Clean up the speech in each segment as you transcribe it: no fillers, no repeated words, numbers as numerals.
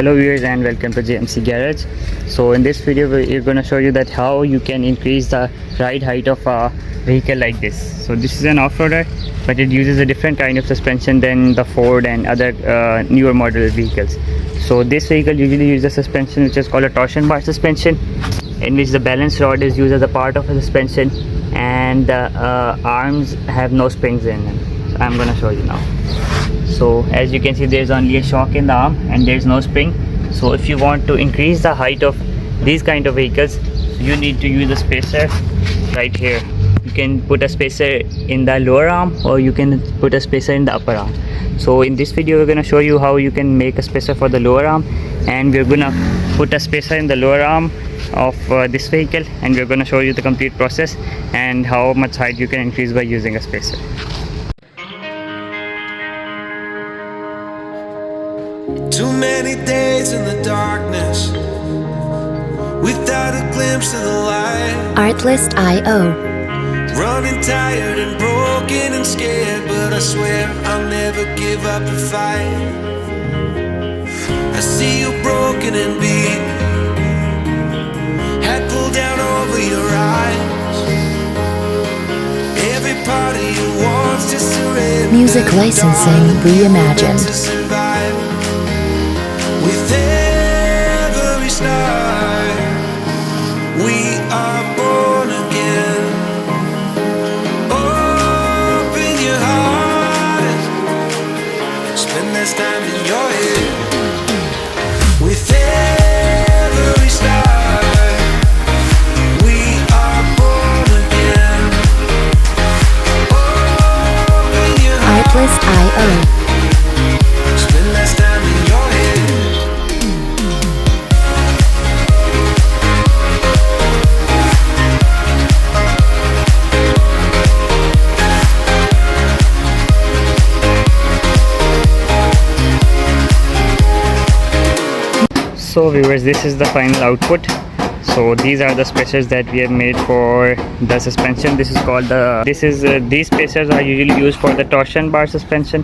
Hello viewers and welcome to JMC Garage. So in this video we're going to show you that how you can increase the ride height of a vehicle like this. So this is an off-roader, but it uses a different kind of suspension than the Ford and other newer model vehicles. So this vehicle usually uses a suspension which is called a torsion bar suspension, in which the balance rod is used as a part of a suspension and the arms have no springs in them. So I'm going to show you now. So as you can see, there's only a shock in the arm and there's no spring. So if you want to increase the height of these kind of vehicles, you need to use a spacer right here. You can put a spacer in the lower arm or you can put a spacer in the upper arm. So in this video we're going to show you how you can make a spacer for the lower arm, and we're going to put a spacer in the lower arm of this vehicle, and we're going to show you the complete process and how much height you can increase by using a spacer. Too many days in the darkness without a glimpse of the light. Artlist.io. Running tired and broken and scared, but I swear I'll never give up the fight. I see you broken and beat, head pulled down over your eyes. Every part of you wants to surrender. Music licensing reimagined. With every start, we are born again. Open your heart, spend less time in your head. With every start, we are born again. Open your heart, Artlist.io. spend less time in your head. So viewers, this is the final output. So these are the spacers that we have made for the suspension. This is called these spacers are usually used for the torsion bar suspension,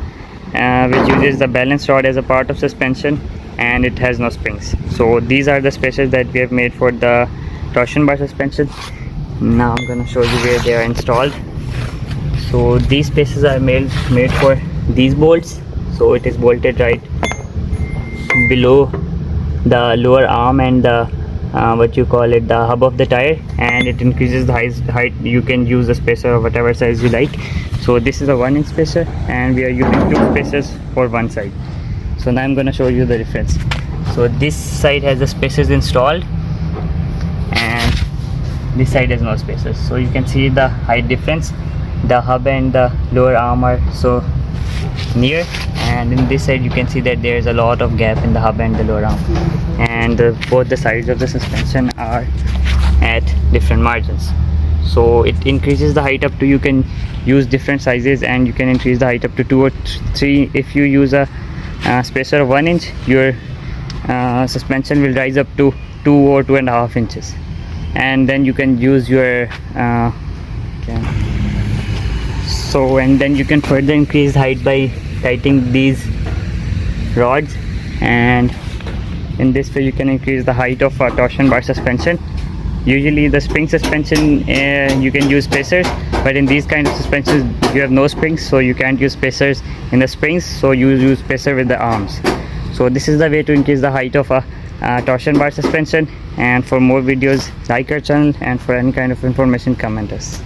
which uses the balance rod as a part of suspension, and it has no springs. So these are the spacers that we have made for the torsion bar suspension. Now I'm going to show you where they are installed. So these spacers are made for these bolts. So it is bolted right below the lower arm and the the hub of the tire, and it increases the height. You can use the spacer of whatever size you like. So this is a 1-inch spacer, and we are using 2 spacers for one side. So now I'm going to show you the difference. So this side has the spacers installed and this side has no spacers. So you can see the height difference. The hub and the lower arm are so near, and in this side you can see that there is a lot of gap in the hub and the lower arm, and both the sides of the suspension are at different margins. So it increases the height up to, you can use different sizes and you can increase the height up to 2 or 3. If you use a spacer of 1 inch, your suspension will rise up to 2 or 2.5 inches, and then you can use your and then you can further increase height by tightening these rods, and in this way you can increase the height of a torsion bar suspension. Usually the spring suspension, you can use spacers, but in these kind of suspensions you have no springs, so you can't use spacers in the springs, so you use spacer with the arms. So this is the way to increase the height of a torsion bar suspension. And for more videos, like our channel, and for any kind of information, comment us.